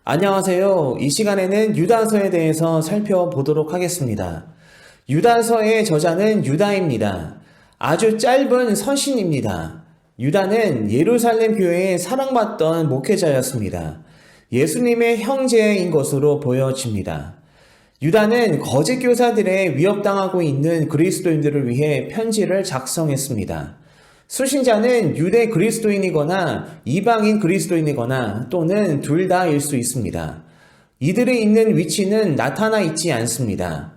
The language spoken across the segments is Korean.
안녕하세요. 이 시간에는 유다서에 대해서 살펴보도록 하겠습니다. 유다서의 저자는 유다입니다. 아주 짧은 서신입니다. 유다는 예루살렘 교회에 사랑받던 목회자였습니다. 예수님의 형제인 것으로 보여집니다. 유다는 거짓 교사들에 위협당하고 있는 그리스도인들을 위해 편지를 작성했습니다. 수신자는 유대 그리스도인이거나 이방인 그리스도인이거나 또는 둘 다일 수 있습니다. 이들이 있는 위치는 나타나 있지 않습니다.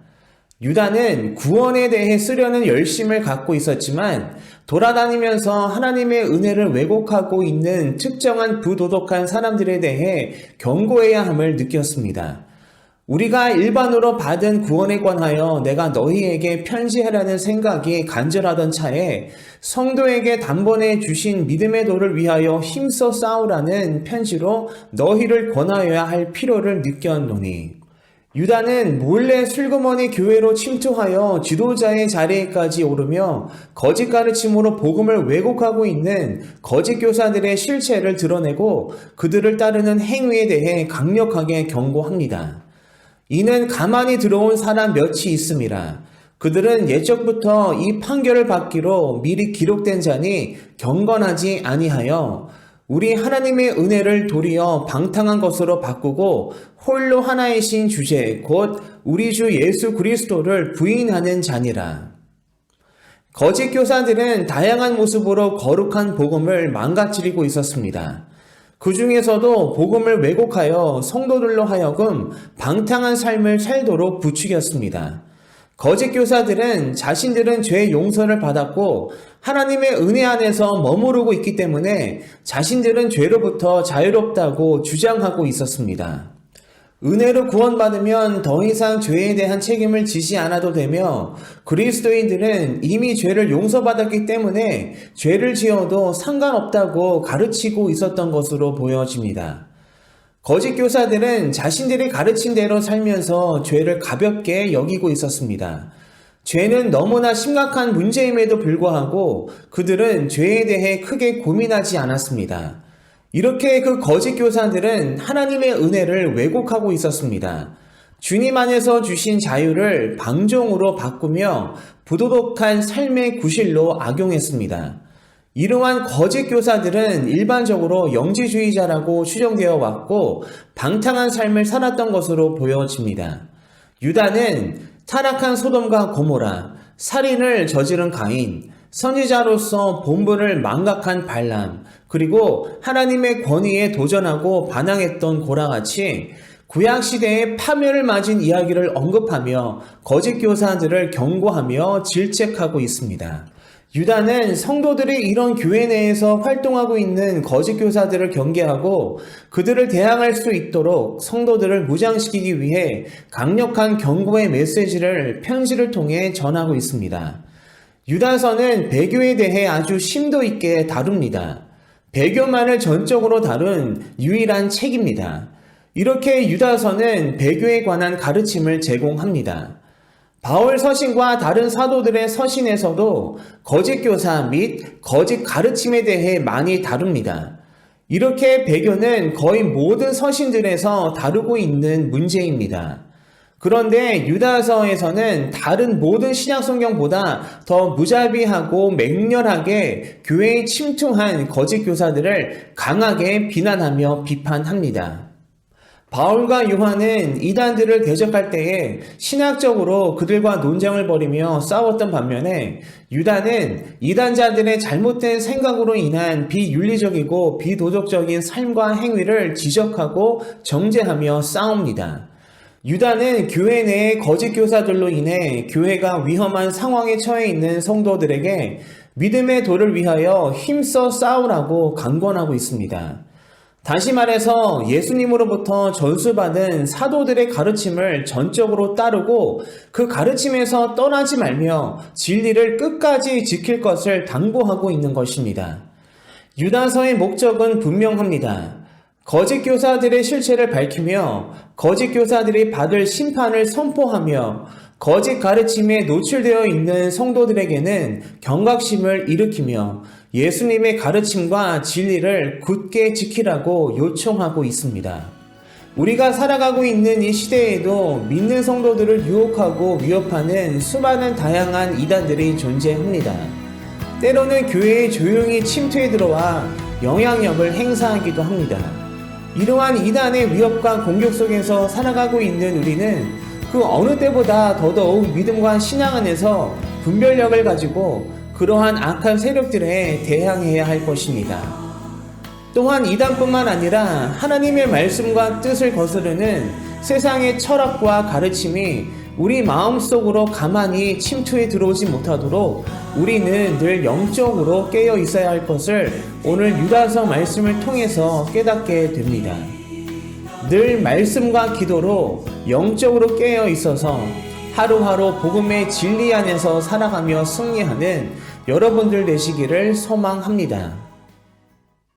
유다는 구원에 대해 쓰려는 열심을 갖고 있었지만 돌아다니면서 하나님의 은혜를 왜곡하고 있는 특정한 부도덕한 사람들에 대해 경고해야 함을 느꼈습니다. 우리가 일반으로 받은 구원에 관하여 내가 너희에게 편지하라는 생각이 간절하던 차에 성도에게 단번에 주신 믿음의 도를 위하여 힘써 싸우라는 편지로 너희를 권하여야 할 필요를 느꼈노니 유다는 몰래 슬그머니 교회로 침투하여 지도자의 자리에까지 오르며 거짓 가르침으로 복음을 왜곡하고 있는 거짓 교사들의 실체를 드러내고 그들을 따르는 행위에 대해 강력하게 경고합니다. 이는 가만히 들어온 사람 몇이 있음이라. 그들은 예적부터 이 판결을 받기로 미리 기록된 자니 경건하지 아니하여 우리 하나님의 은혜를 도리어 방탕한 것으로 바꾸고 홀로 하나이신 주제 곧 우리 주 예수 그리스도를 부인하는 자니라. 거짓 교사들은 다양한 모습으로 거룩한 복음을 망가뜨리고 있었습니다. 그 중에서도 복음을 왜곡하여 성도들로 하여금 방탕한 삶을 살도록 부추겼습니다. 거짓 교사들은 자신들은 죄 용서를 받았고 하나님의 은혜 안에서 머무르고 있기 때문에 자신들은 죄로부터 자유롭다고 주장하고 있었습니다. 은혜로 구원받으면 더 이상 죄에 대한 책임을 지지 않아도 되며 그리스도인들은 이미 죄를 용서받았기 때문에 죄를 지어도 상관없다고 가르치고 있었던 것으로 보여집니다. 거짓 교사들은 자신들이 가르친 대로 살면서 죄를 가볍게 여기고 있었습니다. 죄는 너무나 심각한 문제임에도 불구하고 그들은 죄에 대해 크게 고민하지 않았습니다. 이렇게 그 거짓 교사들은 하나님의 은혜를 왜곡하고 있었습니다. 주님 안에서 주신 자유를 방종으로 바꾸며 부도덕한 삶의 구실로 악용했습니다. 이러한 거짓 교사들은 일반적으로 영지주의자라고 추정되어 왔고 방탕한 삶을 살았던 것으로 보여집니다. 유다는 타락한 소돔과 고모라, 살인을 저지른 가인, 선지자로서 본분을 망각한 발람, 그리고 하나님의 권위에 도전하고 반항했던 고라같이 구약시대의 파멸을 맞은 이야기를 언급하며 거짓 교사들을 경고하며 질책하고 있습니다. 유다는 성도들이 이런 교회 내에서 활동하고 있는 거짓 교사들을 경계하고 그들을 대항할 수 있도록 성도들을 무장시키기 위해 강력한 경고의 메시지를 편지를 통해 전하고 있습니다. 유다서는 배교에 대해 아주 심도 있게 다룹니다. 배교만을 전적으로 다룬 유일한 책입니다. 이렇게 유다서는 배교에 관한 가르침을 제공합니다. 바울 서신과 다른 사도들의 서신에서도 거짓 교사 및 거짓 가르침에 대해 많이 다룹니다. 이렇게 배교는 거의 모든 서신들에서 다루고 있는 문제입니다. 그런데 유다서에서는 다른 모든 신약 성경보다 더 무자비하고 맹렬하게 교회에 침투한 거짓 교사들을 강하게 비난하며 비판합니다. 바울과 요한은 이단들을 대적할 때에 신학적으로 그들과 논쟁을 벌이며 싸웠던 반면에 유다는 이단자들의 잘못된 생각으로 인한 비윤리적이고 비도덕적인 삶과 행위를 지적하고 정죄하며 싸웁니다. 유다는 교회 내의 거짓 교사들로 인해 교회가 위험한 상황에 처해 있는 성도들에게 믿음의 도를 위하여 힘써 싸우라고 강권하고 있습니다. 다시 말해서 예수님으로부터 전수받은 사도들의 가르침을 전적으로 따르고 그 가르침에서 떠나지 말며 진리를 끝까지 지킬 것을 당부하고 있는 것입니다. 유다서의 목적은 분명합니다. 거짓 교사들의 실체를 밝히며 거짓 교사들이 받을 심판을 선포하며 거짓 가르침에 노출되어 있는 성도들에게는 경각심을 일으키며 예수님의 가르침과 진리를 굳게 지키라고 요청하고 있습니다. 우리가 살아가고 있는 이 시대에도 믿는 성도들을 유혹하고 위협하는 수많은 다양한 이단들이 존재합니다. 때로는 교회에 조용히 침투해 들어와 영향력을 행사하기도 합니다. 이러한 이단의 위협과 공격 속에서 살아가고 있는 우리는 그 어느 때보다 더더욱 믿음과 신앙 안에서 분별력을 가지고 그러한 악한 세력들에 대항해야 할 것입니다. 또한 이단뿐만 아니라 하나님의 말씀과 뜻을 거스르는 세상의 철학과 가르침이 우리 마음속으로 가만히 침투해 들어오지 못하도록 우리는 늘 영적으로 깨어 있어야 할 것을 오늘 유다서 말씀을 통해서 깨닫게 됩니다. 늘 말씀과 기도로 영적으로 깨어 있어서 하루하루 복음의 진리 안에서 살아가며 승리하는 여러분들 되시기를 소망합니다.